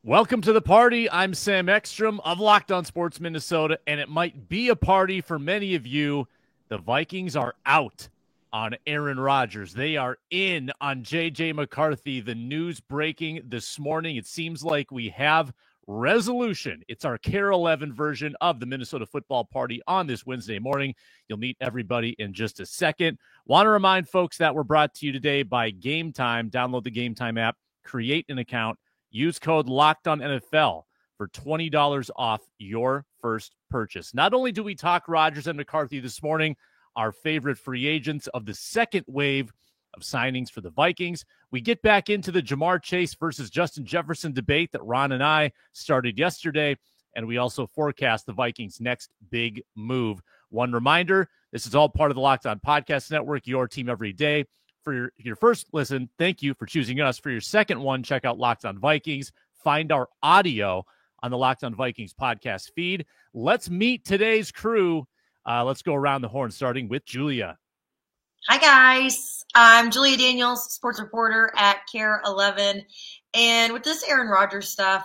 Welcome to the party. I'm Sam Ekstrom of Locked On Sports Minnesota, and it might be a party for many of you. The Vikings are out on Aaron Rodgers. They are in on J.J. McCarthy. The news breaking this morning. It seems like we have resolution. It's our KARE 11 version of the Minnesota football party on this Wednesday morning. You'll meet everybody in just a second. Want to remind folks that we're brought to you today by Game Time. Download the Game Time app, create an account, use code LOCKEDONNFL for $20 off your first purchase. Not only do we talk Rodgers and McCarthy this morning, our favorite free agents of the second wave of signings for the Vikings, we get back into the Ja'Marr Chase versus Justin Jefferson debate that Ron and I started yesterday, and we also forecast the Vikings' next big move. One reminder, this is all part of the Locked On Podcast Network, your team every day. For your first listen, thank you for choosing us. For your second one, check out Locked On Vikings. Find our audio on the Locked On Vikings podcast feed. Let's meet today's crew. Let's go around the horn, starting with Julia. Hi, guys. I'm Julia Daniels, sports reporter at KARE 11. And with this Aaron Rodgers stuff,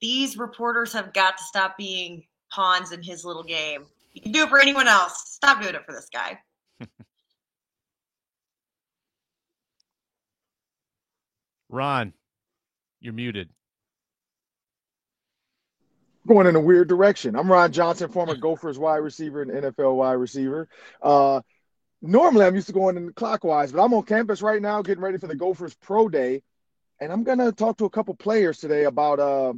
these reporters have got to stop being pawns in his little game. You can do it for anyone else. Stop doing it for this guy. Ron, you're muted. Going in a weird direction. I'm Ron Johnson, former Gophers wide receiver and NFL wide receiver. Normally, I'm used to going in clockwise, but I'm on campus right now getting ready for the Gophers Pro Day, and I'm going to talk to a couple players today about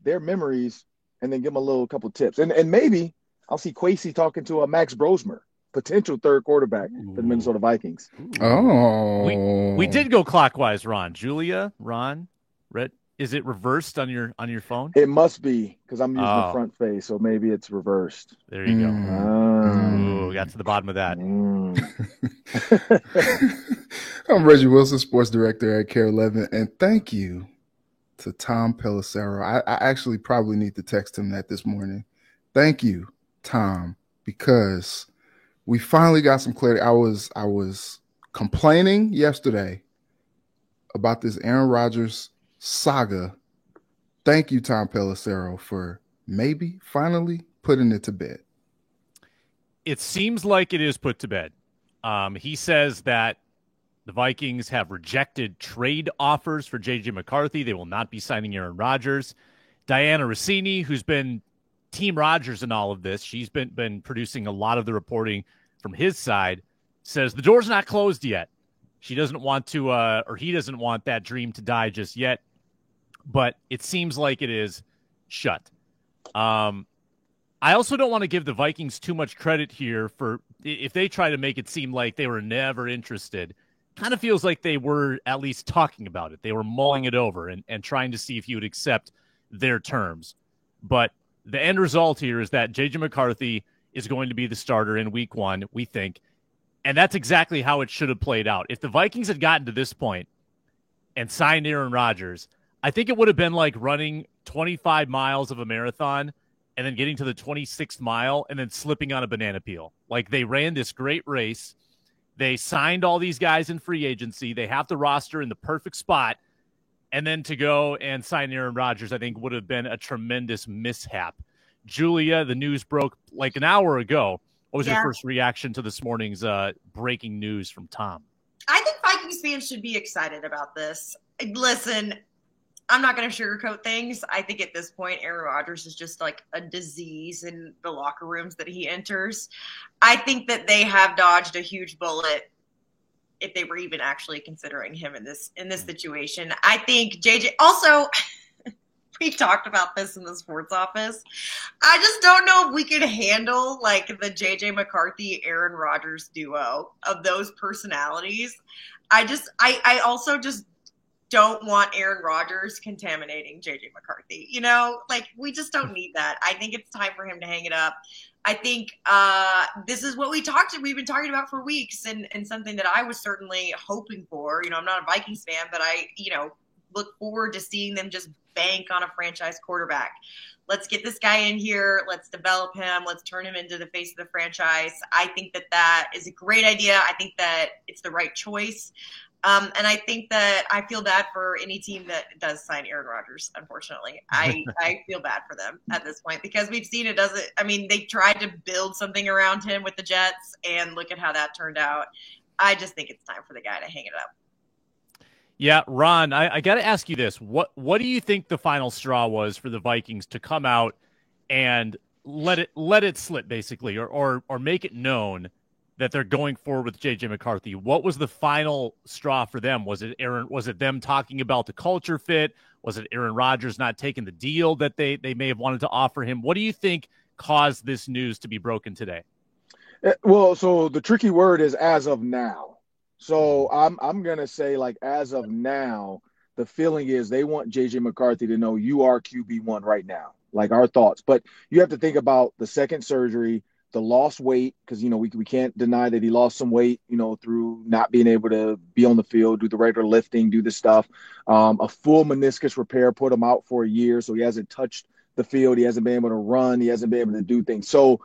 their memories and then give them a couple tips. And maybe I'll see Kwesi talking to Max Brosmer, potential third quarterback for the Minnesota Vikings. Oh, we did go clockwise, Ron. Julia, Ron, Red. Is it reversed on your phone? It must be because I'm using the front face, so maybe it's reversed. There you go. Ooh, got to the bottom of that. I'm Reggie Wilson, sports director at KARE 11, and thank you to Tom Pelissero. I actually probably need to text him that this morning. Thank you, Tom, because we finally got some clarity. I was complaining yesterday about this Aaron Rodgers saga. Thank you, Tom Pelissero, for maybe finally putting it to bed. It seems like it is put to bed. He says that the Vikings have rejected trade offers for J.J. McCarthy. They will not be signing Aaron Rodgers. Diana Rossini, who's been Team Rodgers in all of this, she's been producing a lot of the reporting from his side, says the door's not closed yet. She doesn't want to, or he doesn't want that dream to die just yet. But it seems like it is shut. I also don't want to give the Vikings too much credit here for if they try to make it seem like they were never interested. Kind of feels like they were at least talking about it. They were mulling it over and trying to see if you would accept their terms. But the end result here is that J.J. McCarthy is going to be the starter in week one, we think. And that's exactly how it should have played out. If the Vikings had gotten to this point and signed Aaron Rodgers, I think it would have been like running 25 miles of a marathon and then getting to the 26th mile and then slipping on a banana peel. Like, they ran this great race. They signed all these guys in free agency. They have the roster in the perfect spot. And then to go and sign Aaron Rodgers, I think would have been a tremendous mishap. Julia, the news broke like an hour ago. What was your first reaction to this morning's breaking news from Tom? I think Vikings fans should be excited about this. Listen, I'm not going to sugarcoat things. I think at this point, Aaron Rodgers is just like a disease in the locker rooms that he enters. I think that they have dodged a huge bullet if they were even actually considering him in this situation. I think JJ also, we talked about this in the sports office. I just don't know if we could handle like the JJ McCarthy, Aaron Rodgers duo of those personalities. I also just don't want Aaron Rodgers contaminating JJ McCarthy. You know, like, we just don't need that. I think it's time for him to hang it up. I think this is what we've been talking about for weeks, and something that I was certainly hoping for. You know, I'm not a Vikings fan, but I, look forward to seeing them just bank on a franchise quarterback. Let's get this guy in here. Let's develop him. Let's turn him into the face of the franchise. I think that is a great idea. I think that it's the right choice. And I think that I feel bad for any team that does sign Aaron Rodgers, unfortunately. I feel bad for them at this point because we've seen it doesn't – I mean, they tried to build something around him with the Jets, and look at how that turned out. I just think it's time for the guy to hang it up. Yeah, Ron, I got to ask you this. What do you think the final straw was for the Vikings to come out and let it slip, basically, or make it known that they're going forward with J.J. McCarthy? What was the final straw for them? Was it them talking about the culture fit? Was it Aaron Rodgers not taking the deal that they may have wanted to offer him? What do you think caused this news to be broken today? Well, so the tricky word is as of now. So I'm gonna say, like, as of now, the feeling is they want J.J. McCarthy to know you are QB1 right now. Like, our thoughts. But you have to think about the second surgery, the lost weight, because, we can't deny that he lost some weight, through not being able to be on the field, do the regular lifting, do the stuff. A full meniscus repair put him out for a year, so he hasn't touched the field. He hasn't been able to run. He hasn't been able to do things. So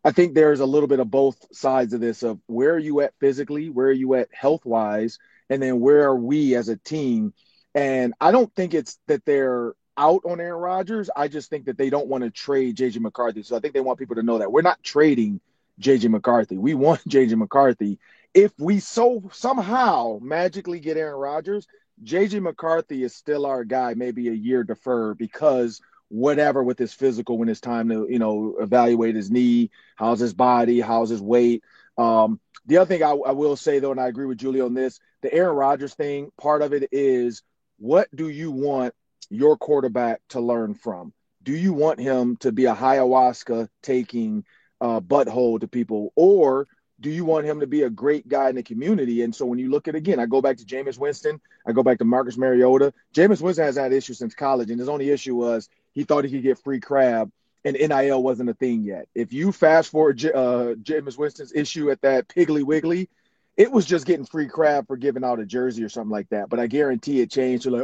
I think there's a little bit of both sides of this, of where are you at physically, where are you at health-wise, and then where are we as a team? And I don't think it's that they're out on Aaron Rodgers. I just think that they don't want to trade J.J. McCarthy. So I think they want people to know that we're not trading J.J. McCarthy. We want J.J. McCarthy. If we somehow magically get Aaron Rodgers, J.J. McCarthy is still our guy, maybe a year deferred, because whatever with his physical, when it's time to, evaluate his knee, how's his body, how's his weight. The other thing I will say, though, and I agree with Julie on this, the Aaron Rodgers thing, part of it is, what do you want your quarterback to learn from? Do you want him to be a ayahuasca taking butthole to people, or do you want him to be a great guy in the community? And so when you look at, again, I go back to Jameis Winston, I go back to Marcus Mariota. Jameis Winston has had issues since college, and his only issue was he thought he could get free crab, and NIL wasn't a thing yet. If you fast forward Jameis Winston's issue at that Piggly Wiggly, it was just getting free crab for giving out a jersey or something like that. But I guarantee it changed to like,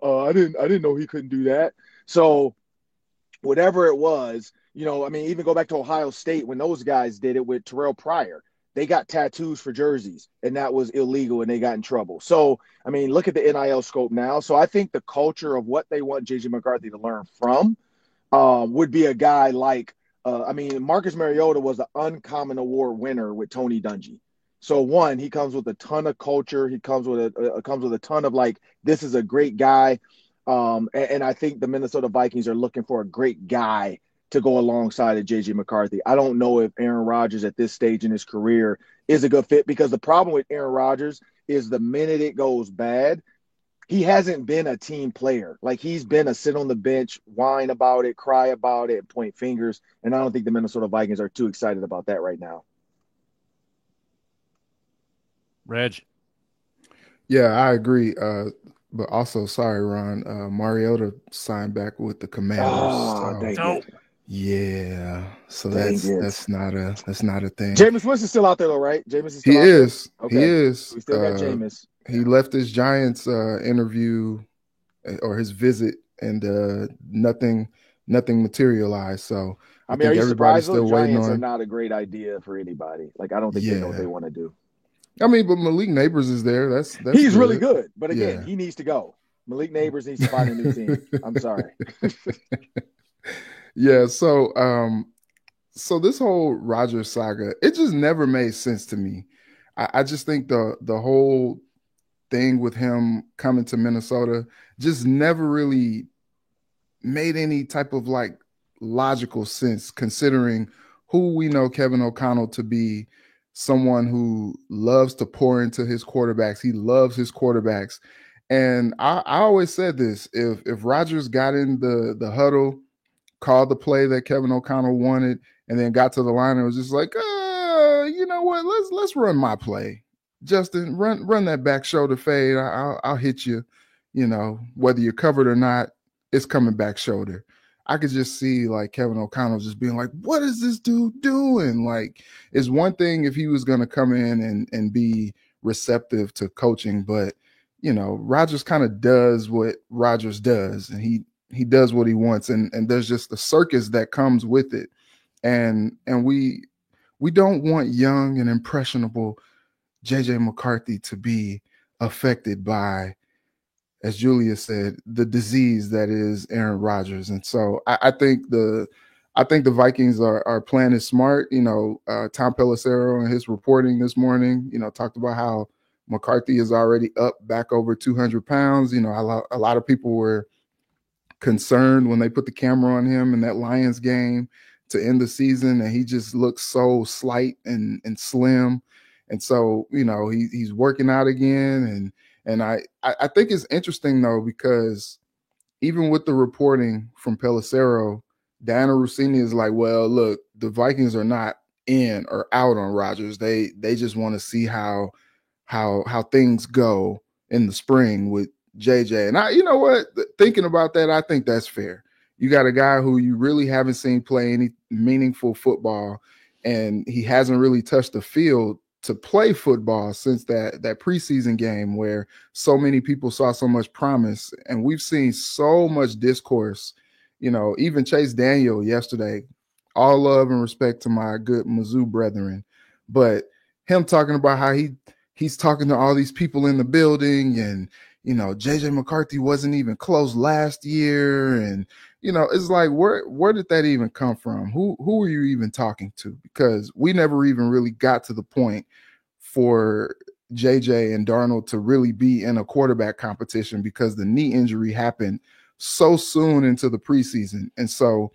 I didn't know he couldn't do that. So whatever it was, even go back to Ohio State when those guys did it with Terrell Pryor. They got tattoos for jerseys, and that was illegal, and they got in trouble. So, look at the NIL scope now. So I think the culture of what they want J.J. McCarthy to learn from would be a guy like, Marcus Mariota was an Uncommon Award winner with Tony Dungy. So one, he comes with a ton of culture. He comes with a ton of, like, this is a great guy. And I think the Minnesota Vikings are looking for a great guy to go alongside of J.J. McCarthy. I don't know if Aaron Rodgers at this stage in his career is a good fit, because the problem with Aaron Rodgers is the minute it goes bad, he hasn't been a team player. Like, he's been a sit on the bench, whine about it, cry about it, point fingers. And I don't think the Minnesota Vikings are too excited about that right now. Reg. Yeah, I agree. But also, sorry, Ron, Mariota signed back with the Commanders. Oh, yeah. So that's not a thing. Jameis Winston's still out there, though, right? Jameis is still He out is. there? Okay. He is. We still got Jameis. He left his Giants interview or his visit, and nothing materialized. So I think are you everybody's surprised? still Those waiting Giants on. are not a great idea for anybody. Like, I don't think they know what they want to do. But Malik Neighbors is there. That's he's good. really good. But again, he needs to go. Malik Neighbors needs to find a new team. I'm sorry. Yeah. So this whole Rodgers saga, it just never made sense to me. I just think the whole thing with him coming to Minnesota just never really made any type of, like, logical sense, considering who we know Kevin O'Connell to be. Someone who loves to pour into his quarterbacks. He loves his quarterbacks. And I always said this, if Rodgers got in the huddle, called the play that Kevin O'Connell wanted, and then got to the line and was just like, you know what, let's run my play. Justin, run that back shoulder fade. I'll hit you, whether you're covered or not, it's coming back shoulder. I could just see, like, Kevin O'Connell just being like, what is this dude doing? Like, it's one thing if he was going to come in and be receptive to coaching, but, Rodgers kind of does what Rodgers does, and he does what he wants. And there's just the circus that comes with it. And we don't want young and impressionable JJ McCarthy to be affected by, as Julia said, the disease that is Aaron Rodgers. And so I think the Vikings are playing it smart. Tom Pelissero in his reporting this morning, talked about how McCarthy is already up back over 200 pounds. A lot of people were concerned when they put the camera on him in that Lions game to end the season, and he just looks so slight and slim. And so, he's working out again. And I think it's interesting, though, because even with the reporting from Pelissero, Diana Rossini is like, well, look, the Vikings are not in or out on Rodgers. They just want to see how things go in the spring with JJ. And you know what? Thinking about that, I think that's fair. You got a guy who you really haven't seen play any meaningful football, and he hasn't really touched the field to play football since that preseason game where so many people saw so much promise. And we've seen so much discourse, even Chase Daniel yesterday, all love and respect to my good Mizzou brethren, but him talking about how he's talking to all these people in the building, and JJ McCarthy wasn't even close last year, and it's like, where did that even come from? Who are you even talking to? Because we never even really got to the point for JJ and Darnold to really be in a quarterback competition because the knee injury happened so soon into the preseason. And so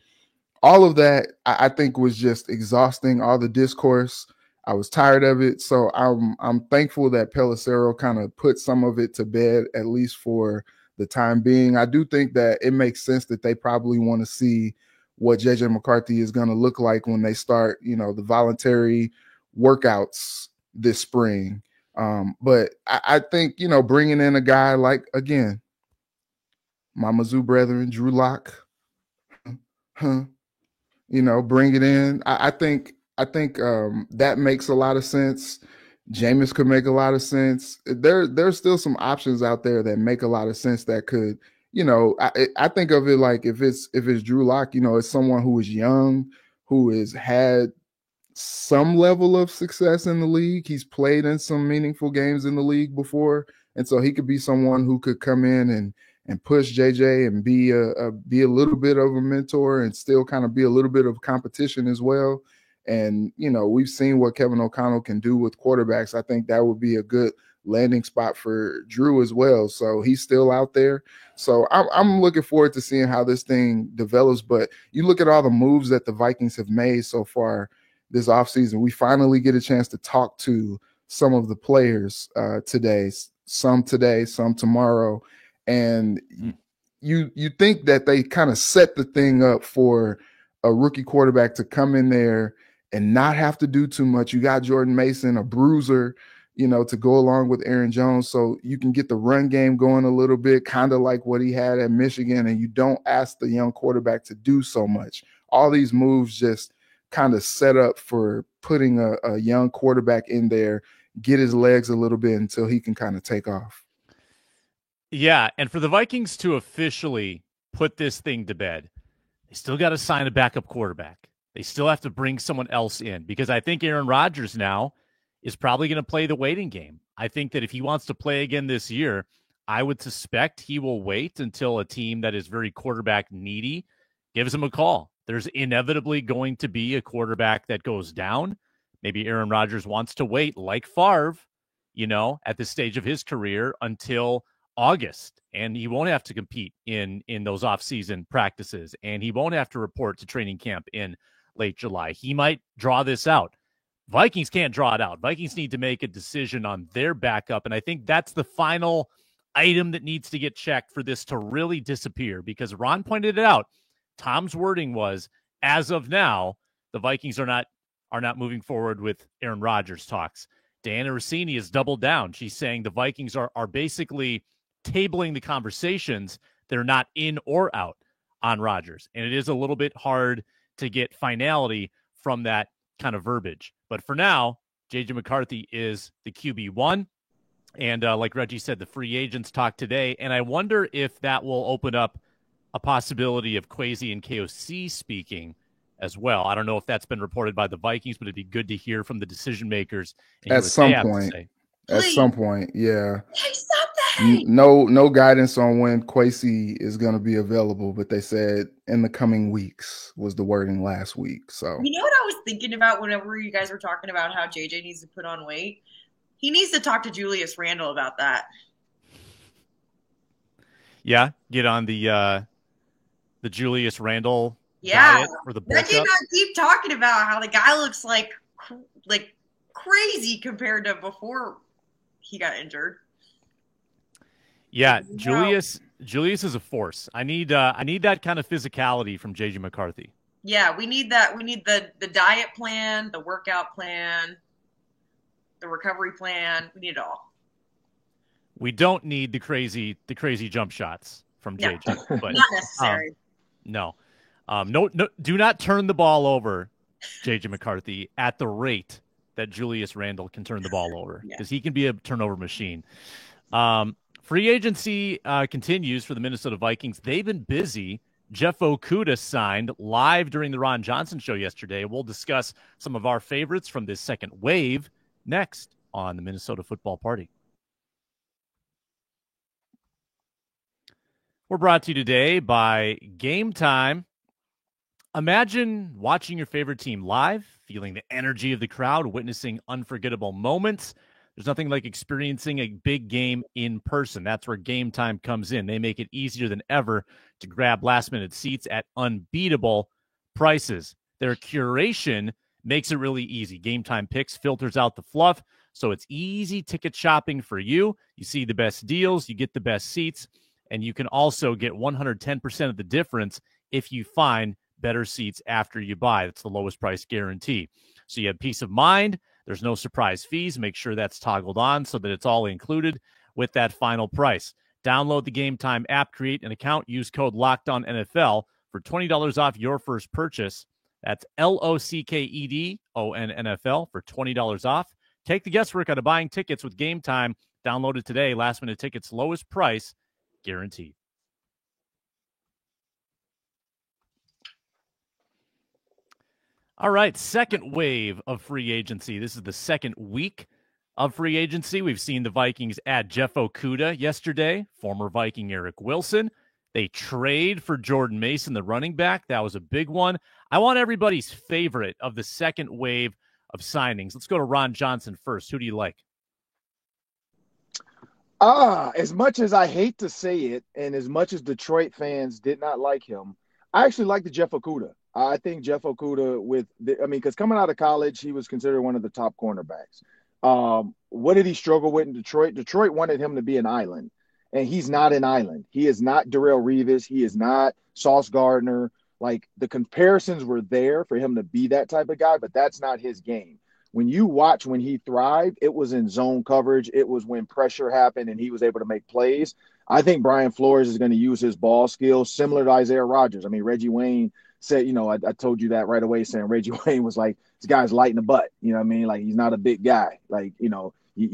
all of that, I think, was just exhausting, all the discourse. I was tired of it. So I'm thankful that Pelissero kind of put some of it to bed, at least for the time being. I do think that it makes sense that they probably want to see what JJ McCarthy is going to look like when they start, the voluntary workouts this spring. But I think, bringing in a guy like, again, my Mizzou brethren, Drew Lock, bring it in. I think that makes a lot of sense. Jameis could make a lot of sense. There's still some options out there that make a lot of sense that could, I think of it like if it's Drew Lock, it's someone who is young, who has had some level of success in the league. He's played in some meaningful games in the league before. And so he could be someone who could come in and push JJ and be a little bit of a mentor and still kind of be a little bit of competition as well. And, we've seen what Kevin O'Connell can do with quarterbacks. I think that would be a good landing spot for Drew as well. So he's still out there. So I'm looking forward to seeing how this thing develops. But you look at all the moves that the Vikings have made so far this offseason. We finally get a chance to talk to some of the players today, some tomorrow. And you think that they kind of set the thing up for a rookie quarterback to come in there and not have to do too much. You got Jordan Mason, a bruiser, to go along with Aaron Jones. So you can get the run game going a little bit, kind of like what he had at Michigan. And you don't ask the young quarterback to do so much. All these moves just kind of set up for putting a young quarterback in there, get his legs a little bit until he can kind of take off. Yeah. And for the Vikings to officially put this thing to bed, they still got to sign a backup quarterback. They still have to bring someone else in because I think Aaron Rodgers now is probably going to play the waiting game. I think that if he wants to play again this year, I would suspect he will wait until a team that is very quarterback needy gives him a call. There's inevitably going to be a quarterback that goes down. Maybe Aaron Rodgers wants to wait like Favre, at this stage of his career until August, and he won't have to compete in those off-season practices, and he won't have to report to training camp in late July. He might draw this out. Vikings can't draw it out. Vikings need to make a decision on their backup, and I think that's the final item that needs to get checked for this to really disappear, because Ron pointed it out. Tom's wording was, as of now, the Vikings are not moving forward with Aaron Rodgers talks. Diana Rossini has doubled down. She's saying the Vikings are basically tabling the conversations. They're not in or out on Rodgers. And it is a little bit hard to get finality from that kind of verbiage. But for now, JJ McCarthy is the QB1. And like Reggie said, the free agents talk today. And I wonder if that will open up a possibility of Kwesi and KOC speaking as well. I don't know if that's been reported by the Vikings, but it'd be good to hear from the decision makers at some point. at some point. Yeah. Hey, something. No guidance on when Kwesi is going to be available, but they said in the coming weeks was the wording last week. So you know what I was thinking about whenever you guys were talking about how JJ needs to put on weight? He needs to talk to Julius Randle about that. Yeah, get on the Julius Randle diet for the bulk up. I keep talking about how the guy looks like crazy compared to before he got injured. Yeah, Julius is a force. I need that kind of physicality from JJ McCarthy. Yeah, we need that. We need the diet plan, the workout plan, the recovery plan. We need it all. We don't need the crazy jump shots from JJ, but not necessary. No, do not turn the ball over, JJ McCarthy, at the rate that Julius Randle can turn the ball over, because he can be a turnover machine. Free agency continues for the Minnesota Vikings. They've been busy. Jeff Okudah signed live during the Ron Johnson show yesterday. We'll discuss some of our favorites from this second wave next on the Minnesota Football Party. We're brought to you today by Game Time. Imagine watching your favorite team live, feeling the energy of the crowd, witnessing unforgettable moments. There's nothing like experiencing a big game in person. That's where Game Time comes in. They make it easier than ever to grab last-minute seats at unbeatable prices. Their curation makes it really easy. Game Time Picks filters out the fluff, so it's easy ticket shopping for you. You see the best deals, you get the best seats, and you can also get 110% of the difference if you find better seats after you buy. That's the lowest price guarantee. So you have peace of mind. There's no surprise fees. Make sure that's toggled on so that it's all included with that final price. Download the Game Time app, create an account, use code LOCKEDONNFL for $20 off your first purchase. That's LOCKEDONNFL for $20 off. Take the guesswork out of buying tickets with Game Time. Download it today. Last minute tickets, lowest price guaranteed. All right, second wave of free agency. This is the second week of free agency. We've seen the Vikings add Jeff Okudah yesterday, former Viking Eric Wilson. They trade for Jordan Mason, the running back. That was a big one. I want everybody's favorite of the second wave of signings. Let's go to Ron Johnson first. Who do you like? As much as I hate to say it, and as much as Detroit fans did not like him, I actually like the Jeff Okudah. I think Jeff Okudah because coming out of college, he was considered one of the top cornerbacks. What did he struggle with in Detroit? Detroit wanted him to be an island, and he's not an island. He is not Darrelle Revis. He is not Sauce Gardner. Like, the comparisons were there for him to be that type of guy, but that's not his game. When you watch when he thrived, it was in zone coverage. It was when pressure happened and he was able to make plays. I think Brian Flores is going to use his ball skills similar to Isaiah Rodgers. I mean, Reggie Wayne said, I told you that right away, saying Reggie Wayne was like, this guy's light in the butt. You know what I mean? Like, he's not a big guy. Like, you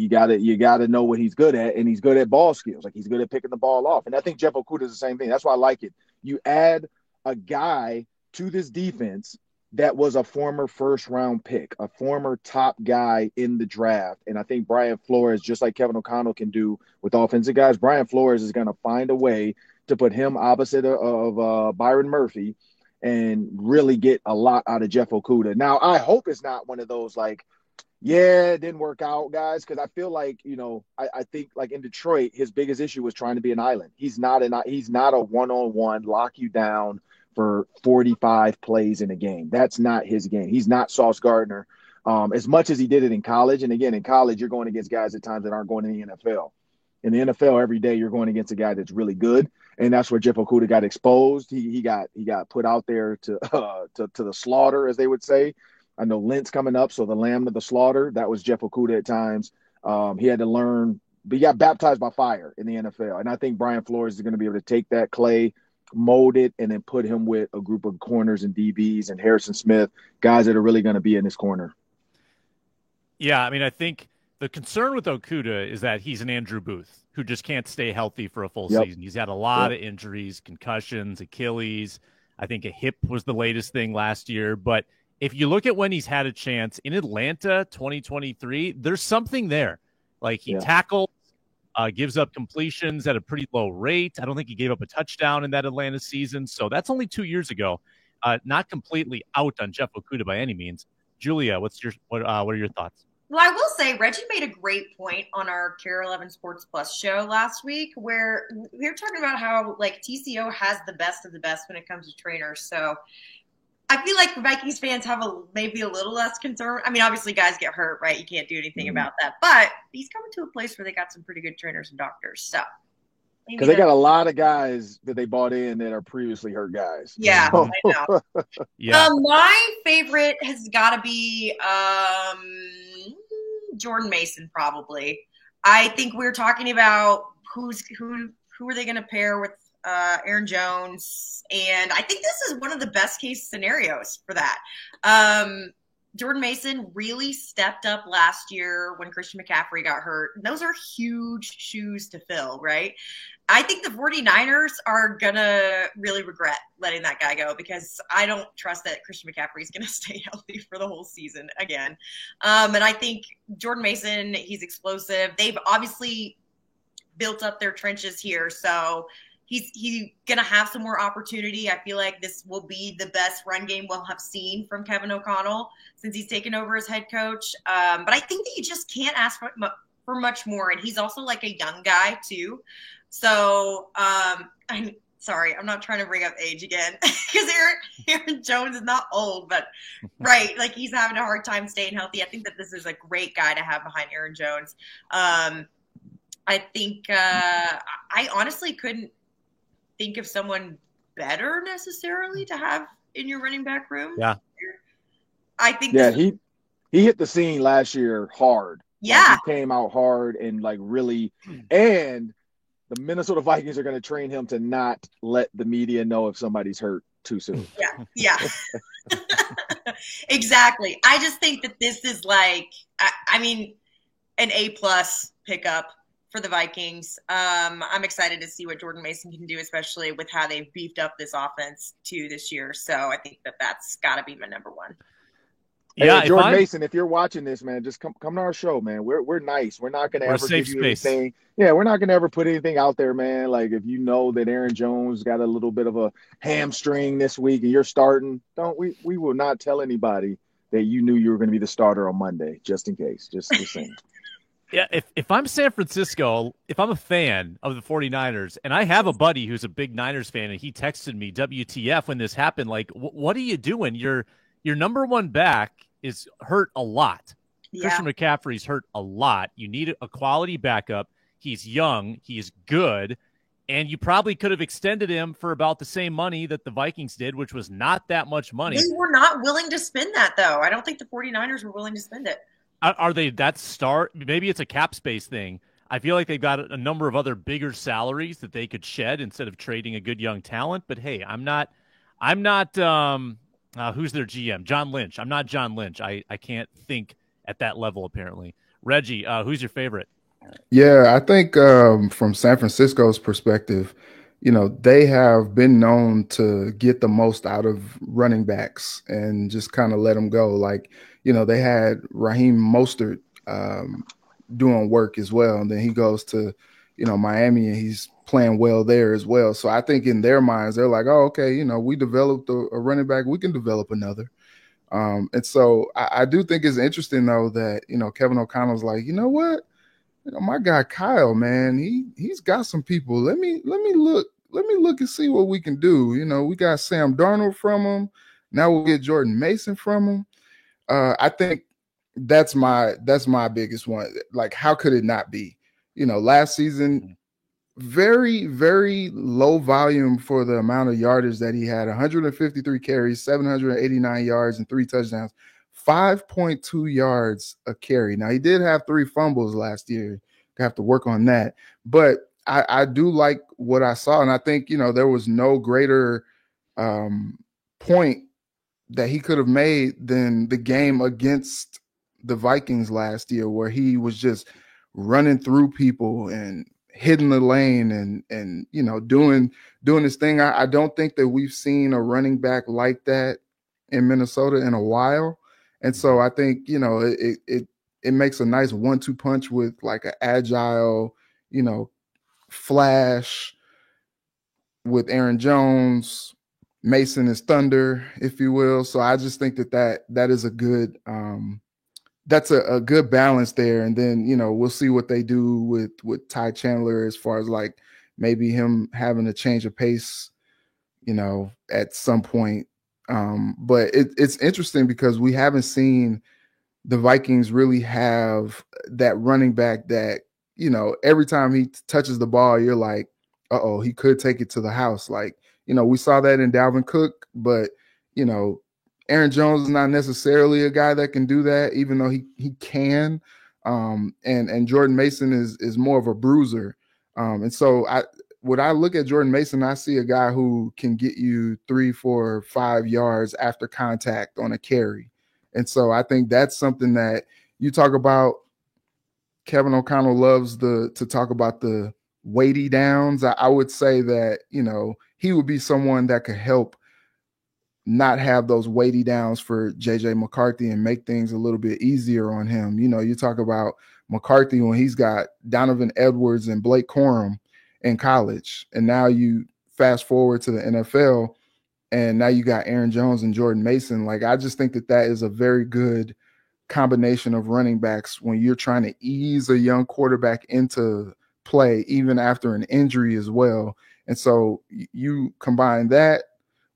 gotta know what he's good at, and he's good at ball skills. Like, he's good at picking the ball off. And I think Jeff Okudah is the same thing. That's why I like it. You add a guy to this defense that was a former first-round pick, a former top guy in the draft. And I think Brian Flores, just like Kevin O'Connell can do with offensive guys, Brian Flores is going to find a way to put him opposite of Byron Murphy and really get a lot out of Jeff Okudah. Now, I hope it's not one of those, like, yeah, it didn't work out, guys, because I feel like, I think, like, in Detroit, his biggest issue was trying to be an island. He's not a one-on-one, lock you down for 45 plays in a game. That's not his game. He's not Sauce Gardner, as much as he did it in college. And again, in college, you're going against guys at times that aren't going to the NFL. In the NFL, every day you're going against a guy that's really good, and that's where Jeff Okudah got exposed. He got put out there to the slaughter, as they would say. I know Lent's coming up, so the lamb to the slaughter. That was Jeff Okudah at times. He had to learn, but he got baptized by fire in the NFL. And I think Brian Flores is going to be able to take that clay, mold it, and then put him with a group of corners and DBs and Harrison Smith, guys that are really going to be in his corner. Yeah, I mean, I think the concern with Okudah is that he's an Andrew Booth who just can't stay healthy for a full season. He's had a lot of injuries, concussions, Achilles. I think a hip was the latest thing last year. But if you look at when he's had a chance in Atlanta 2023, there's something there. Like he tackles, gives up completions at a pretty low rate. I don't think he gave up a touchdown in that Atlanta season. So that's only 2 years ago. Not completely out on Jeff Okudah by any means. Julia, what are your thoughts? Well, I will say Reggie made a great point on our Care 11 Sports Plus show last week where we were talking about how like TCO has the best of the best when it comes to trainers. So I feel like Vikings fans have maybe a little less concern. I mean, obviously guys get hurt, right? You can't do anything about that. But he's coming to a place where they got some pretty good trainers and doctors. So because they got a lot of guys that they bought in that are previously hurt guys. Yeah, I know. Yeah. My favorite has got to be Jordan Mason, probably. I think we're talking about who are they going to pair with Aaron Jones, and I think this is one of the best case scenarios for that. Jordan Mason really stepped up last year when Christian McCaffrey got hurt. Those are huge shoes to fill, right? I think the 49ers are going to really regret letting that guy go because I don't trust that Christian McCaffrey is going to stay healthy for the whole season again. And I think Jordan Mason, he's explosive. They've obviously built up their trenches here, so he's going to have some more opportunity. I feel like this will be the best run game we'll have seen from Kevin O'Connell since he's taken over as head coach. But I think that you just can't ask for much more. And he's also like a young guy too. So I'm sorry, I'm not trying to bring up age again because Aaron Jones is not old, but right, like he's having a hard time staying healthy. I think that this is a great guy to have behind Aaron Jones. I think I honestly couldn't think of someone better necessarily to have in your running back room. Yeah. I think he hit the scene last year hard. Yeah. He came out hard and like really, and the Minnesota Vikings are going to train him to not let the media know if somebody's hurt too soon. Yeah. Exactly. I just think that this is like, I mean, an A+ pickup for the Vikings. I'm excited to see what Jordan Mason can do, especially with how they've beefed up this offense too this year. So I think that that's got to be my number one. Yeah, hey, Jordan Mason, if you're watching this, man, just come to our show, man. We're nice. We're not going to ever give you anything. Yeah, we're not going to ever put anything out there, man. Like if you know that Aaron Jones got a little bit of a hamstring this week and you're starting, we will not tell anybody that you knew you were going to be the starter on Monday, just in case. Just saying. Yeah, if I'm San Francisco, if I'm a fan of the 49ers, and I have a buddy who's a big Niners fan, and he texted me, WTF, when this happened, like, what are you doing? Your number one back is hurt a lot. Yeah. Christian McCaffrey's hurt a lot. You need a quality backup. He's young. He's good. And you probably could have extended him for about the same money that the Vikings did, which was not that much money. They were not willing to spend that, though. I don't think the 49ers were willing to spend it. Are they that star? Maybe it's a cap space thing. I feel like they've got a number of other bigger salaries that they could shed instead of trading a good young talent. But hey, I'm not who's their GM? John Lynch. I'm not John Lynch. I can't think at that level, apparently. Reggie, who's your favorite? Yeah, I think from San Francisco's perspective, they have been known to get the most out of running backs and just kind of let them go. Like, they had Raheem Mostert doing work as well. And then he goes to, Miami and he's playing well there as well. So I think in their minds, they're like, oh, okay, we developed a running back. We can develop another. And so I do think it's interesting, though, that, Kevin O'Connell's like, you know what? My guy Kyle, man, he's got some people. Let me look and see what we can do. We got Sam Darnold from him. Now we'll get Jordan Mason from him. I think that's my biggest one. Like, how could it not be? Last season, very, very low volume for the amount of yardage that he had. 153 carries, 789 yards, and 3 touchdowns. 5.2 yards a carry. Now, he did have 3 fumbles last year. Have to work on that. But I do like what I saw. And I think, there was no greater point that he could have made than the game against the Vikings last year, where he was just running through people and hitting the lane and doing his thing. I don't think that we've seen a running back like that in Minnesota in a while. And so I think, it it makes a nice 1-2 punch with like an agile, Flash with Aaron Jones. Mason is thunder, if you will. So I just think that is a good that's a good balance there. And then, we'll see what they do with Ty Chandler as far as like maybe him having a change of pace, at some point. But it's interesting because we haven't seen the Vikings really have that running back that, every time he touches the ball, you're like, uh-oh, he could take it to the house. Like, we saw that in Dalvin Cook, but, Aaron Jones is not necessarily a guy that can do that, even though he can. And Jordan Mason is more of a bruiser. And so when I look at Jordan Mason, I see a guy who can get you 3, 4, 5 yards after contact on a carry. And so I think that's something that you talk about. Kevin O'Connell loves to talk about the weighty downs. I would say that, he would be someone that could help not have those weighty downs for JJ McCarthy and make things a little bit easier on him. You talk about McCarthy when he's got Donovan Edwards and Blake Corum in college, and now you fast forward to the NFL, and now you got Aaron Jones and Jordan Mason. Like, I just think that is a very good combination of running backs when you're trying to ease a young quarterback into play, even after an injury as well. And so you combine that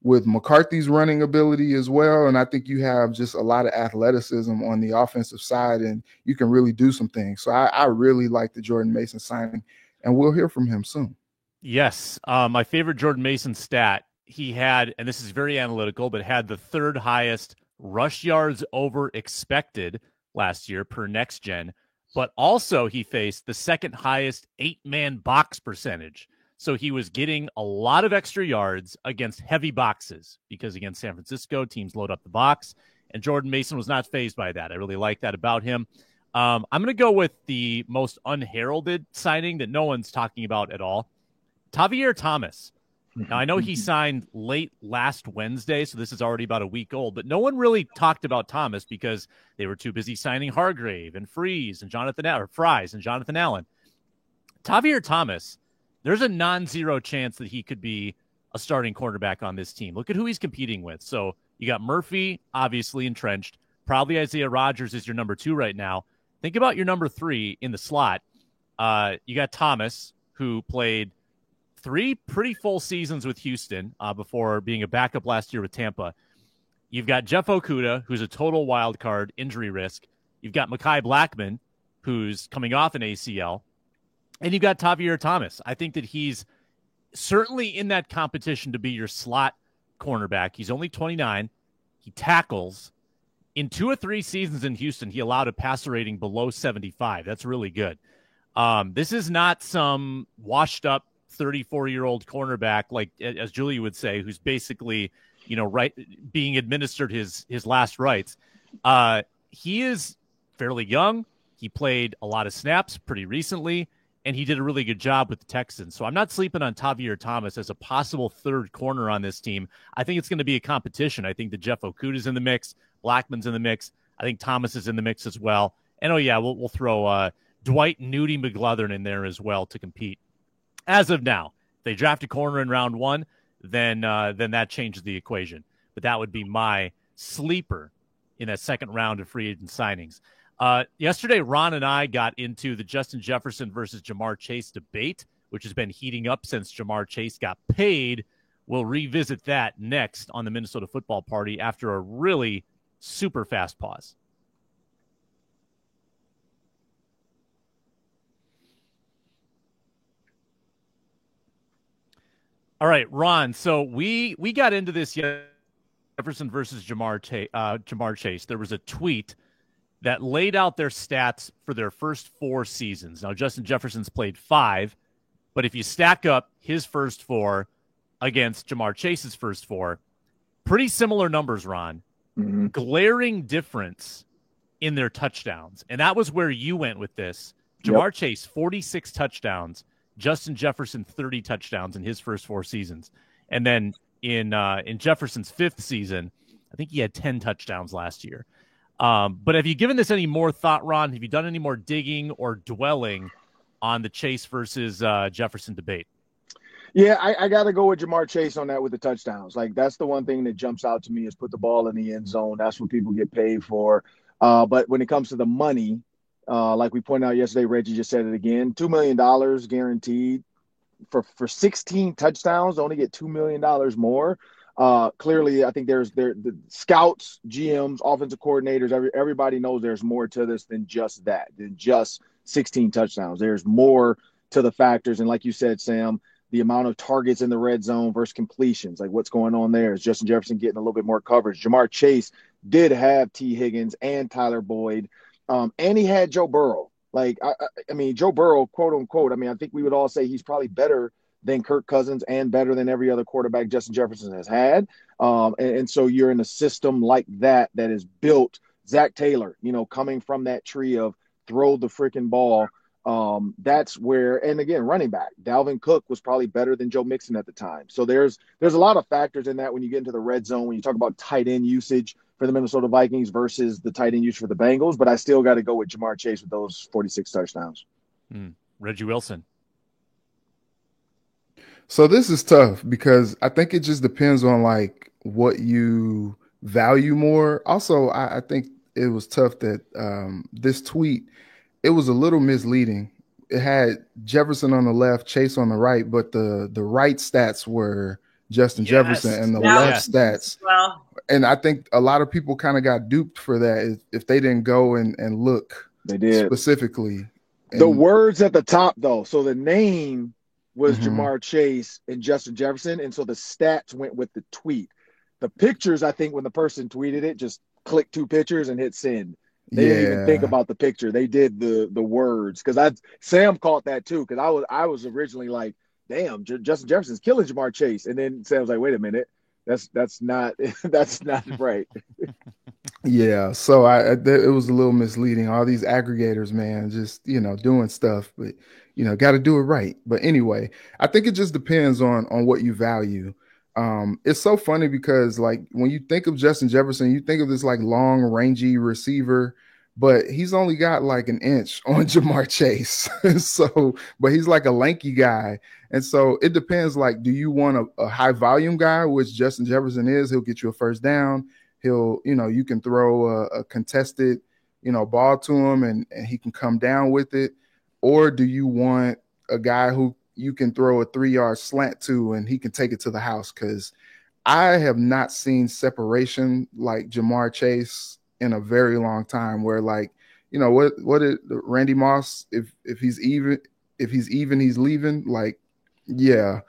with McCarthy's running ability as well, and I think you have just a lot of athleticism on the offensive side, and you can really do some things. So I really like the Jordan Mason signing, and we'll hear from him soon. Yes. My favorite Jordan Mason stat, he had, and this is very analytical, but had the third highest rush yards over expected last year per Next Gen, but also he faced the second highest 8-man box percentage. So he was getting a lot of extra yards against heavy boxes because against San Francisco, teams load up the box, and Jordan Mason was not fazed by that. I really like that about him. I'm going to go with the most unheralded signing that no one's talking about at all, Tavierre Thomas. Now, I know he signed late last Wednesday, so this is already about a week old, but no one really talked about Thomas because they were too busy signing Hargrave and Fries and Jonathan Allen. Tavierre Thomas, there's a non-zero chance that he could be a starting cornerback on this team. Look at who he's competing with. So you got Murphy, obviously entrenched. Probably Isaiah Rodgers is your number 2 right now. Think about your number 3 in the slot. You got Thomas, who played 3 pretty full seasons with Houston before being a backup last year with Tampa. You've got Jeff Okudah, who's a total wild card injury risk. You've got Mekhi Blackmon, who's coming off an ACL. And you've got Tavierre Thomas. I think that he's certainly in that competition to be your slot cornerback. He's only 29. He tackles. In 2 or 3 seasons in Houston, he allowed a passer rating below 75. That's really good. This is not some washed-up 34-year-old cornerback, like as Julie would say, who's basically, being administered his last rites. He is fairly young. He played a lot of snaps pretty recently, and he did a really good job with the Texans. So I'm not sleeping on Tavierre Thomas as a possible third corner on this team. I think it's going to be a competition. I think that Jeff Okudah's in the mix. Blackman's in the mix. I think Thomas is in the mix as well. And, we'll throw Dwight Nudie McGlothern in there as well to compete. As of now, if they draft a corner in round 1, then that changes the equation. But that would be my sleeper in that second round of free agent signings. Yesterday, Ron and I got into the Justin Jefferson versus Ja'Marr Chase debate, which has been heating up since Ja'Marr Chase got paid. We'll revisit that next on the Minnesota Football Party after a really super fast pause. All right, Ron. So we got into this Jefferson versus Ja'Marr Chase. There was a tweet that laid out their stats for their first 4 seasons. Now, Justin Jefferson's played 5, but if you stack up his first 4 against Ja'Marr Chase's first 4, pretty similar numbers, Ron. Mm-hmm. Glaring difference in their touchdowns. And that was where you went with this. Ja'Marr Chase, 46 touchdowns. Justin Jefferson, 30 touchdowns in his first 4 seasons. And then in Jefferson's 5th season, I think he had 10 touchdowns last year. But have you given this any more thought, Ron? Have you done any more digging or dwelling on the Chase versus Jefferson debate? Yeah, I got to go with Ja'Marr Chase on that with the touchdowns. Like, that's the one thing that jumps out to me is put the ball in the end zone. That's what people get paid for. But when it comes to the money, like we pointed out yesterday, Reggie just said it again, $2 million guaranteed for 16 touchdowns, only get $2 million more. Clearly, I think the scouts, GMs, offensive coordinators, everybody knows there's more to this than just 16 touchdowns. There's more to the factors. And like you said, Sam, the amount of targets in the red zone versus completions, like what's going on there. Is Justin Jefferson getting a little bit more coverage? Ja'Marr Chase did have T. Higgins and Tyler Boyd, and he had Joe Burrow. Like, I mean, Joe Burrow, quote unquote, I mean, I think we would all say he's probably better than Kirk Cousins and better than every other quarterback Justin Jefferson has had. And so you're in a system like that is built. Zach Taylor, coming from that tree of throw the freaking ball. That's where, and again, running back Dalvin Cook was probably better than Joe Mixon at the time. So there's a lot of factors in that when you get into the red zone, when you talk about tight end usage for the Minnesota Vikings versus the tight end usage for the Bengals. But I still got to go with Ja'Marr Chase with those 46 touchdowns. Reggie Wilson. So this is tough because I think it just depends on like what you value more. Also, I think it was tough that this tweet, it was a little misleading. It had Jefferson on the left, Chase on the right, but the right stats were Justin Jefferson and the left stats. Well, and I think a lot of people kind of got duped for that if they didn't go and look. They did specifically. The words at the top though. So the name was Ja'Marr Chase and Justin Jefferson, and so the stats went with the tweet. The pictures, I think, when the person tweeted it, just clicked 2 pictures and hit send. They didn't even think about the picture. They did the words, because Sam caught that too. Because I was originally like, damn, Justin Jefferson's killing Ja'Marr Chase, and then Sam was like, wait a minute, that's not that's not right. Yeah, so it was a little misleading. All these aggregators, man, just doing stuff, but got to do it right. But anyway, I think it just depends on what you value. It's so funny because like when you think of Justin Jefferson, you think of this like long, rangy receiver, but he's only got like an inch on Ja'Marr Chase. But he's like a lanky guy. And so it depends, like, do you want a high volume guy, which Justin Jefferson is? He'll get you a first down. He'll, you can throw a contested, ball to him and he can come down with it. Or do you want a guy who you can throw a 3-yard slant to and he can take it to the house? Because I have not seen separation like Ja'Marr Chase in a very long time, where like, what did Randy Moss, if he's even, he's leaving. Like, yeah,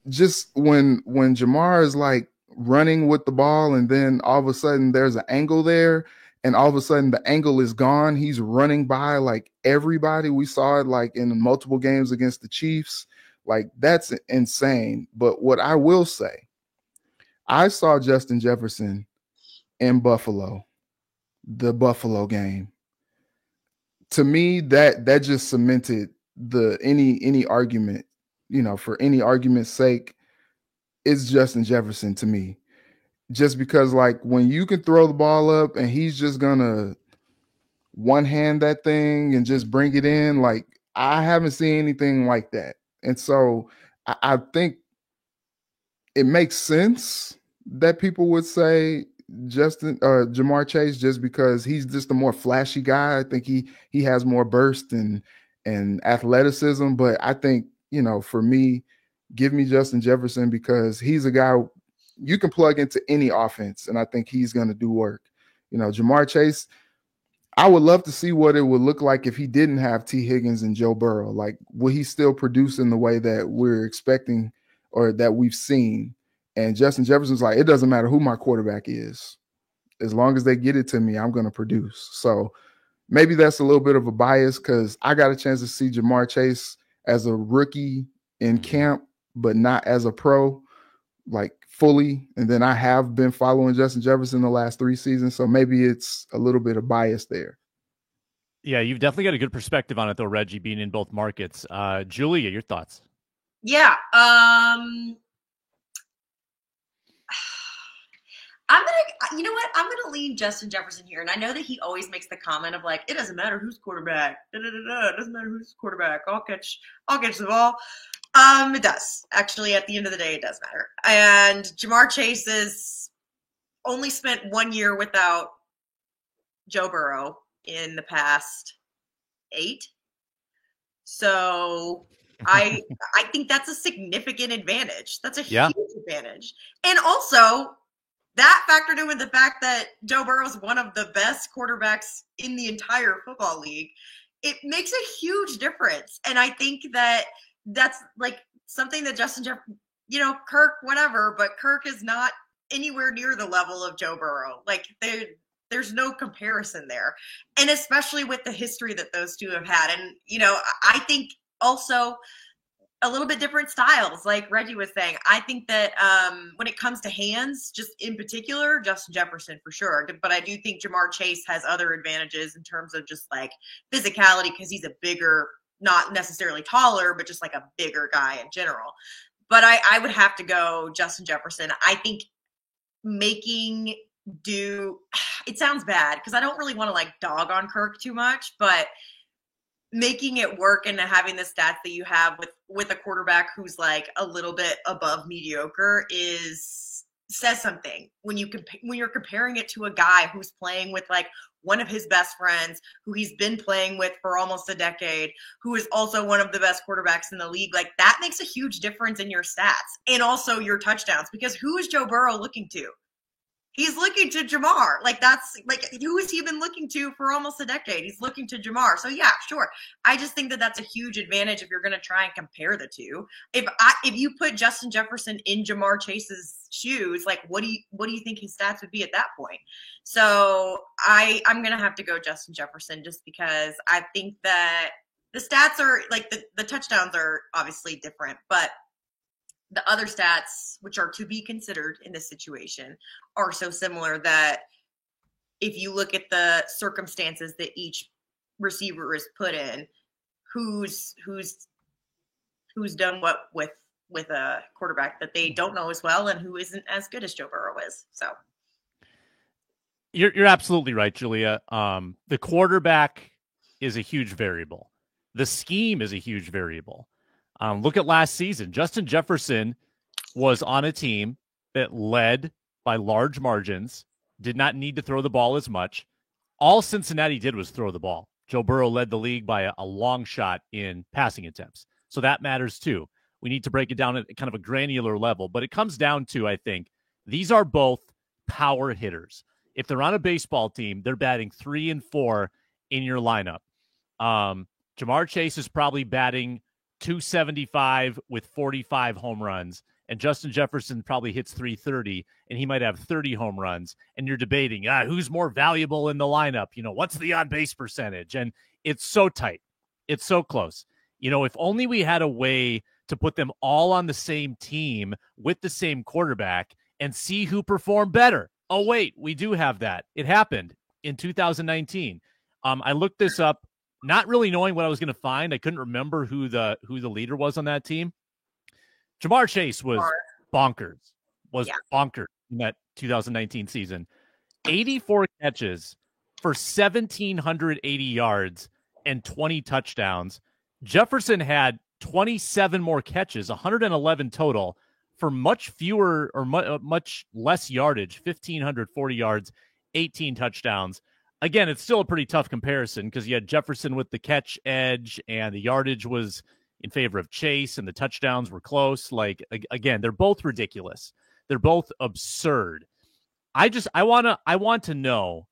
just when Ja'Marr is like running with the ball and then all of a sudden there's an angle there and all of a sudden the angle is gone, he's running by like everybody. We saw it like in multiple games against the Chiefs. Like, that's insane. But what I will say, I saw Justin Jefferson in Buffalo, the Buffalo game. To me, that just cemented any argument, for any argument's sake, it's Justin Jefferson to me. Just because, like, when you can throw the ball up and he's just gonna one hand that thing and just bring it in, like, I haven't seen anything like that. And so I think it makes sense that people would say Ja'Marr Chase, just because he's just a more flashy guy. I think he has more burst and athleticism. But I think, for me, give me Justin Jefferson, because he's a guy you can plug into any offense, and I think he's going to do work. Ja'Marr Chase, I would love to see what it would look like if he didn't have T. Higgins and Joe Burrow. Like, will he still produce in the way that we're expecting or that we've seen? And Justin Jefferson's like, it doesn't matter who my quarterback is. As long as they get it to me, I'm going to produce. So maybe that's a little bit of a bias, because I got a chance to see Ja'Marr Chase as a rookie in camp, but not as a pro, like fully. And then I have been following Justin Jefferson the last 3 seasons. So maybe it's a little bit of bias there. Yeah, you've definitely got a good perspective on it though, Reggie, being in both markets. Julia, your thoughts? Yeah. I'm gonna, You know what? I'm going to lean Justin Jefferson here. And I know that he always makes the comment of like, it doesn't matter who's quarterback. It doesn't matter who's quarterback. I'll catch the ball. It does. Actually, at the end of the day, it does matter. And Ja'Marr Chase has only spent 1 year without Joe Burrow in the past 8. So I think that's a significant advantage. That's a huge advantage. And also, that factored in with the fact that Joe Burrow is one of the best quarterbacks in the entire football league. It makes a huge difference. And I think that that's like something that Justin Jefferson, Kirk, whatever, but Kirk is not anywhere near the level of Joe Burrow. Like there's no comparison there. And especially with the history that those two have had. And, I think also a little bit different styles, like Reggie was saying. I think that when it comes to hands, just in particular, Justin Jefferson for sure. But I do think Ja'Marr Chase has other advantages in terms of just like physicality because he's a bigger, not necessarily taller, but just like a bigger guy in general. But I would have to go Justin Jefferson. I think it sounds bad because I don't really want to like dog on Kirk too much, but making it work and having the stats that you have with a quarterback who's like a little bit above mediocre says something when you're comparing it to a guy who's playing with like one of his best friends who he's been playing with for almost a decade, who is also one of the best quarterbacks in the league. Like that makes a huge difference in your stats and also your touchdowns, because who is Joe Burrow looking to? He's looking to Ja'Marr. Like that's like, who has he been looking to for almost a decade? He's looking to Ja'Marr. So yeah, sure. I just think that that's a huge advantage if you're going to try and compare the two. If you put Justin Jefferson in Ja'Marr Chase's shoes, like what do you think his stats would be at that point? So I'm going to have to go Justin Jefferson just because I think that the stats are like the touchdowns are obviously different, but the other stats, which are to be considered in this situation, are so similar that if you look at the circumstances that each receiver is put in, who's done what with a quarterback that they don't know as well and who isn't as good as Joe Burrow is. So you're absolutely right, Julia. The quarterback is a huge variable. The scheme is a huge variable. Look at last season. Justin Jefferson was on a team that led by large margins, did not need to throw the ball as much. All Cincinnati did was throw the ball. Joe Burrow led the league by a long shot in passing attempts. So that matters too. We need to break it down at kind of a granular level, but it comes down to, I think, these are both power hitters. If they're on a baseball team, they're batting 3 and 4 in your lineup. Ja'Marr Chase is probably batting .275 with 45 home runs, and Justin Jefferson probably hits .330, and he might have 30 home runs, and you're debating, who's more valuable in the lineup? What's the on-base percentage? And it's so tight. It's so close. If only we had a way to put them all on the same team with the same quarterback and see who performed better. Oh, wait, we do have that. It happened in 2019. I looked this up. Not really knowing what I was going to find. I couldn't remember who the leader was on that team. Ja'Marr Chase was bonkers. Bonkers in that 2019 season. 84 catches for 1,780 yards and 20 touchdowns. Jefferson had 27 more catches, 111 total, for much fewer or much less yardage, 1,540 yards, 18 touchdowns. Again, it's still a pretty tough comparison because you had Jefferson with the catch edge and the yardage was in favor of Chase and the touchdowns were close. Like, again, they're both ridiculous. They're both absurd. I want to know,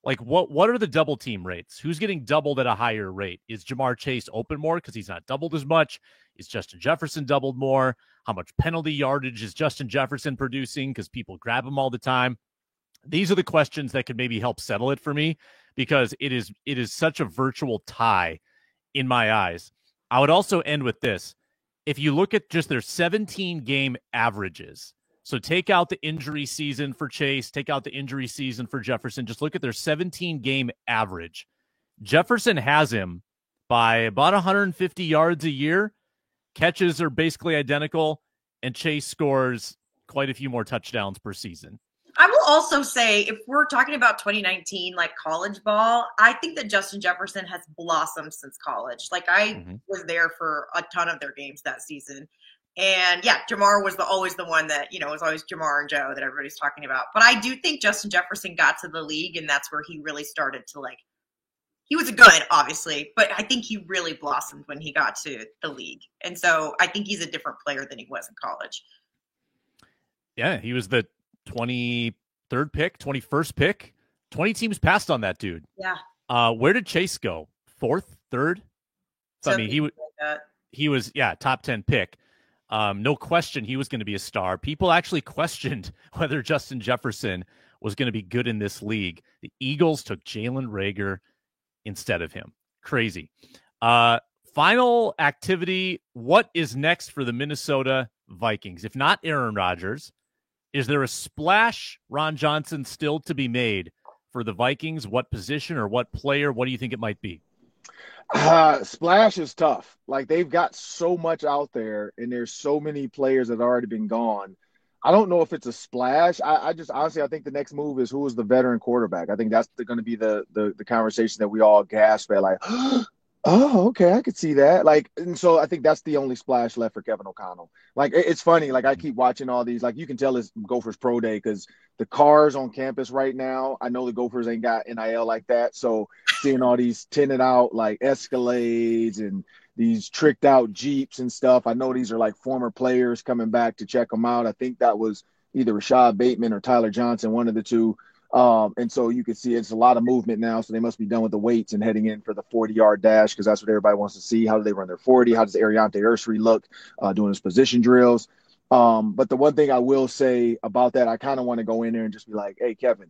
like, what are the double team rates? Who's getting doubled at a higher rate? Is Ja'Marr Chase open more because he's not doubled as much? Is Justin Jefferson doubled more? How much penalty yardage is Justin Jefferson producing because people grab him all the time? These are the questions that could maybe help settle it for me because it is such a virtual tie in my eyes. I would also end with this. If you look at just their 17-game averages, so take out the injury season for Chase, take out the injury season for Jefferson, just look at their 17-game average. Jefferson has him by about 150 yards a year. Catches are basically identical, and Chase scores quite a few more touchdowns per season. I will also say, if we're talking about 2019, like college ball, I think that Justin Jefferson has blossomed since college. Like I was there for a ton of their games that season. And yeah, Jamar was always the one that, was always Jamar and Joe that everybody's talking about. But I do think Justin Jefferson got to the league, and that's where he really started to he was good, obviously, but I think he really blossomed when he got to the league. And so I think he's a different player than he was in college. Yeah, he was the 23rd pick, 21st pick. 20 teams passed on that dude. Yeah. Where did Chase go? 4th, 3rd? So, I mean, he was top 10 pick. No question he was going to be a star. People actually questioned whether Justin Jefferson was going to be good in this league. The Eagles took Jalen Reagor instead of him. Crazy. Final activity. What is next for the Minnesota Vikings? If not Aaron Rodgers, is there a splash, Ron Johnson, still to be made for the Vikings? What position or what player? What do you think it might be? Splash is tough. Like, they've got so much out there, and there's so many players that have already been gone. I don't know if it's a splash. I just honestly, I think the next move is who is the veteran quarterback. I think that's going to be the conversation that we all gasp at, like, oh, okay, I could see that. Like, and so I think that's the only splash left for Kevin O'Connell. Like, it's funny. Like, I keep watching all these. Like, you can tell it's Gophers Pro Day because the cars on campus right now, I know the Gophers ain't got NIL like that. So seeing all these tinted out, like, Escalades and these tricked out Jeeps and stuff. I know these are like former players coming back to check them out. I think that was either Rashad Bateman or Tyler Johnson, one of the two. And so you can see it's a lot of movement now. So they must be done with the weights and heading in for the 40-yard dash because that's what everybody wants to see. How do they run their 40? How does Ariante Ursary look doing his position drills? But the one thing I will say about that, I kind of want to go in there and just be like, hey, Kevin,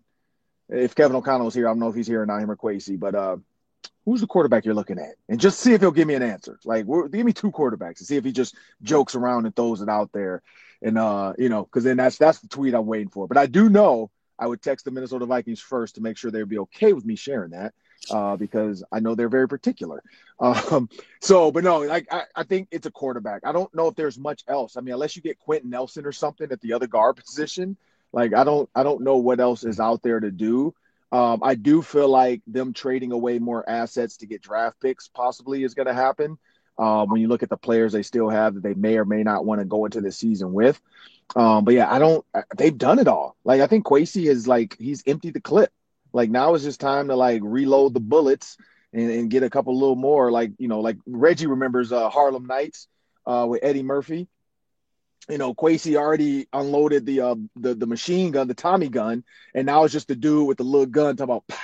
if Kevin O'Connell was here, I don't know if he's here or not, him or Kwesi, but who's the quarterback you're looking at? And just see if he'll give me an answer. Like, give me 2 quarterbacks and see if he just jokes around and throws it out there. And, because then that's the tweet I'm waiting for. But I do know I would text the Minnesota Vikings first to make sure they'd be okay with me sharing that because I know they're very particular. But no, like, I think it's a quarterback. I don't know if there's much else. I mean, unless you get Quentin Nelson or something at the other guard position, like, I don't know what else is out there to do. I do feel like them trading away more assets to get draft picks possibly is going to happen when you look at the players they still have that they may or may not want to go into the season with. But yeah, they've done it all. Like, I think Kwesi is he's emptied the clip. Like, now is just time to reload the bullets and get a couple little more. Like Reggie remembers Harlem Nights with Eddie Murphy. Kwesi already unloaded the machine gun, the Tommy gun, and now it's just the dude with the little gun talking about, pah,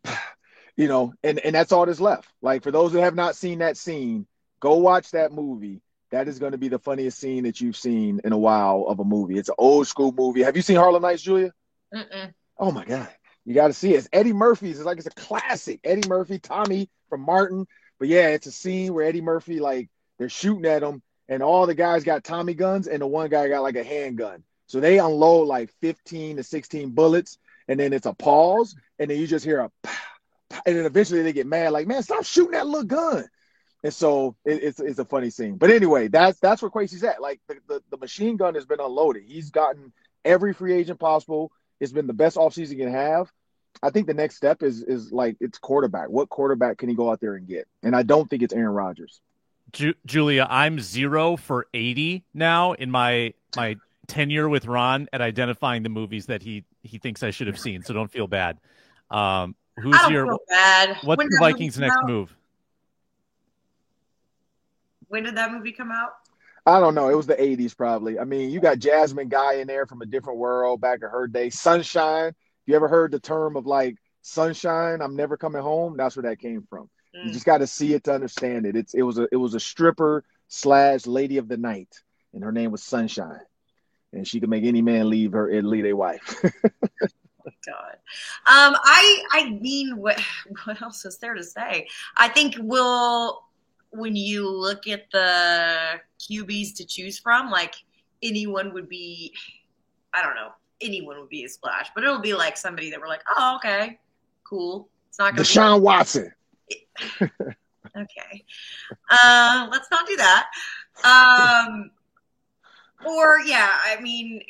pah, and that's all that's left. Like, for those that have not seen that scene, go watch that movie. That is going to be the funniest scene that you've seen in a while of a movie. It's an old school movie. Have you seen Harlem Nights, Julia? Mm-mm. Oh my God. You got to see it. It's Eddie Murphy's. It's a classic. Eddie Murphy, Tommy from Martin. But yeah, it's a scene where Eddie Murphy, they're shooting at him. And all the guys got Tommy guns, and the one guy got a handgun. So they unload 15 to 16 bullets, and then it's a pause, and then you just hear a pow, pow, and then eventually they get mad, like, man, stop shooting that little gun. And so it's a funny scene. But anyway, that's where Kwesi's at. Like, the machine gun has been unloaded. He's gotten every free agent possible. It's been the best offseason he can have. I think the next step is it's quarterback. What quarterback can he go out there and get? And I don't think it's Aaron Rodgers. Julia, I'm 0 for 80 now in my tenure with Ron at identifying the movies that he thinks I should have seen. So don't feel bad. What's the Vikings' next move? When did that movie come out? I don't know. It was the 80s probably. I mean, you got Jasmine Guy in there from a different world back in her day. Sunshine. You ever heard the term of sunshine? I'm never coming home. That's where that came from. You just got to see it to understand it. It was a stripper / lady of the night, and her name was Sunshine, and she could make any man leave their wife. Oh God, I mean, what else is there to say? I think when you look at the QBs to choose from, anyone would be, I don't know, anyone would be a splash, but it'll be somebody that we're oh, okay, cool. It's not going to be Deshaun Watson. Okay. Let's not do that. Or yeah, I mean,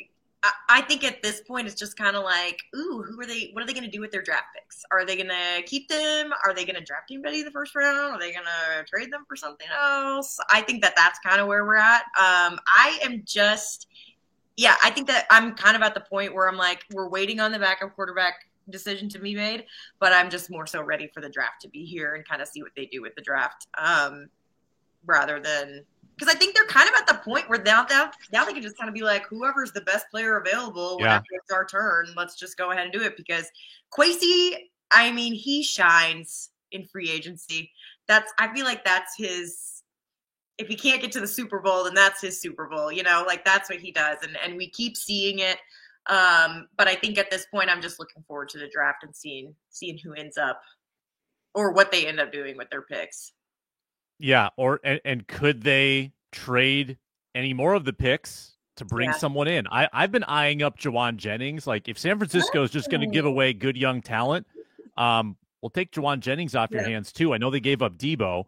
I think at this point it's just kind of like, ooh, who are they? What are they going to do with their draft picks? Are they going to keep them? Are they going to draft anybody in the first round? Are they going to trade them for something else? I think that that's kind of where we're at. I am just, yeah, I think that I'm kind of at the point where I'm like, we're waiting on the backup quarterback decision to be made, but I'm just more so ready for the draft to be here and kind of see what they do with the draft, rather than. Because I think they're kind of at the point where now they can just kind of be like, whoever's the best player available whenever it's our turn, let's just go ahead and do it. Because Kwesi, I mean, he shines in free agency. I feel like that's his. If he can't get to the Super Bowl, then that's his Super Bowl. Like that's what he does, and we keep seeing it. But I think at this point, I'm just looking forward to the draft and seeing who ends up or what they end up doing with their picks. Yeah, and could they trade any more of the picks to bring someone in? I've been eyeing up Jauan Jennings. Like, if San Francisco is just going to give away good young talent, we'll take Jauan Jennings off your hands too. I know they gave up Debo,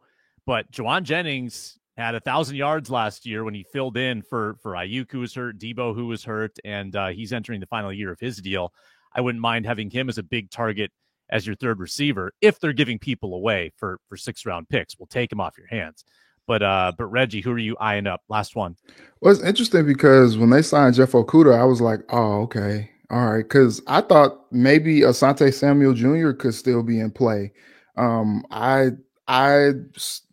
but Jauan Jennings had 1,000 yards last year when he filled in for Ayuk, who was hurt, Debo, who was hurt, and he's entering the final year of his deal. I wouldn't mind having him as a big target as your third receiver if they're giving people away for 6th-round picks. We'll take them off your hands. But Reggie, who are you eyeing up? Last one. Well, it's interesting because when they signed Jeff Okudah, I was like, oh, okay. All right. Because I thought maybe Asante Samuel Jr. could still be in play. I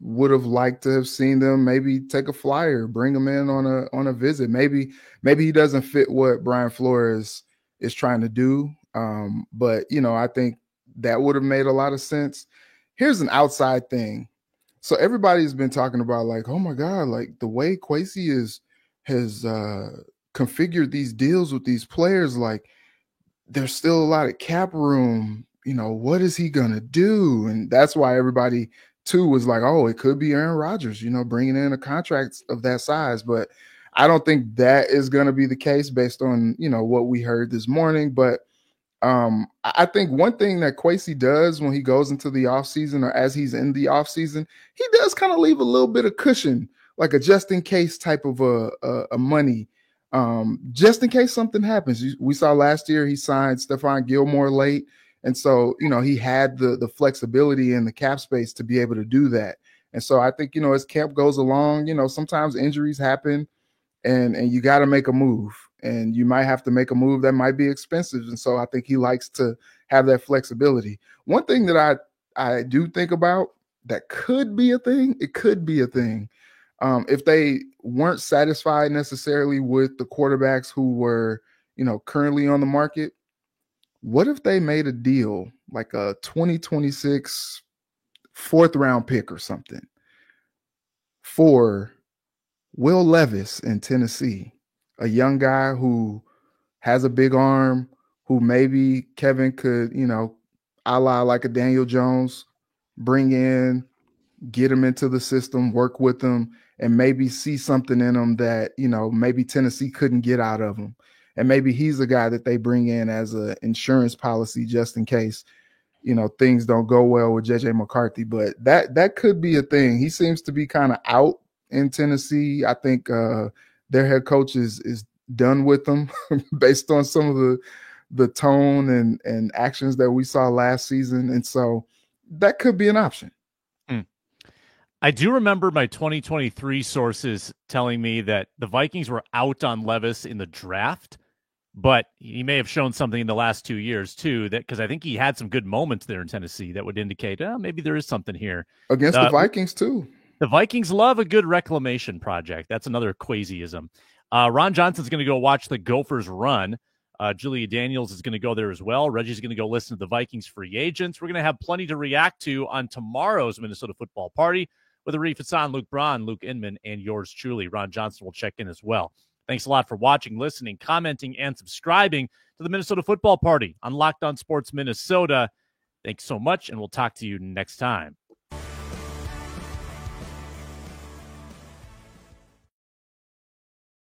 would have liked to have seen them maybe take a flyer, bring him in on a visit. Maybe he doesn't fit what Brian Flores is trying to do. But, I think that would have made a lot of sense. Here's an outside thing. So everybody's been talking about like, oh my God, like the way Kwesi has configured these deals with these players, like there's still a lot of cap room. What is he going to do? And that's why everybody too was like, oh, it could be Aaron Rodgers, bringing in a contract of that size. But I don't think that is going to be the case based on, what we heard this morning. But I think one thing that Kwesi does when he goes into the offseason or as he's in the offseason, he does kind of leave a little bit of cushion, like a just in case type of a money, just in case something happens. We saw last year he signed Stephon Gilmore late. And so, he had the flexibility and the cap space to be able to do that. And so I think, as camp goes along, sometimes injuries happen and you got to make a move. And you might have to make a move that might be expensive. And so I think he likes to have that flexibility. One thing that I do think about that could be a thing, it could be a thing. If they weren't satisfied necessarily with the quarterbacks who were, currently on the market, what if they made a deal like a 2026 4th-round pick or something for Will Levis in Tennessee? A young guy who has a big arm, who maybe Kevin could, a la like a Daniel Jones, bring in, get him into the system, work with them, and maybe see something in him that, maybe Tennessee couldn't get out of him. And maybe he's a guy that they bring in as an insurance policy just in case, things don't go well with JJ McCarthy. But that could be a thing. He seems to be kind of out in Tennessee. I think their head coach is done with them based on some of the tone and actions that we saw last season. And so that could be an option. I do remember my 2023 sources telling me that the Vikings were out on Levis in the draft, but he may have shown something in the last 2 years too, that because I think he had some good moments there in Tennessee that would indicate, maybe there is something here. Against the Vikings too. The Vikings love a good reclamation project. That's another Kwesi-ism. Ron Johnson's going to go watch the Gophers run. Julia Daniels is going to go there as well. Reggie's going to go listen to the Vikings free agents. We're going to have plenty to react to on tomorrow's Minnesota Football Party with Arif Hassan, Luke Braun, Luke Inman, and yours truly. Ron Johnson will check in as well. Thanks a lot for watching, listening, commenting, and subscribing to the Minnesota Football Party on Locked On Sports Minnesota. Thanks so much, and we'll talk to you next time.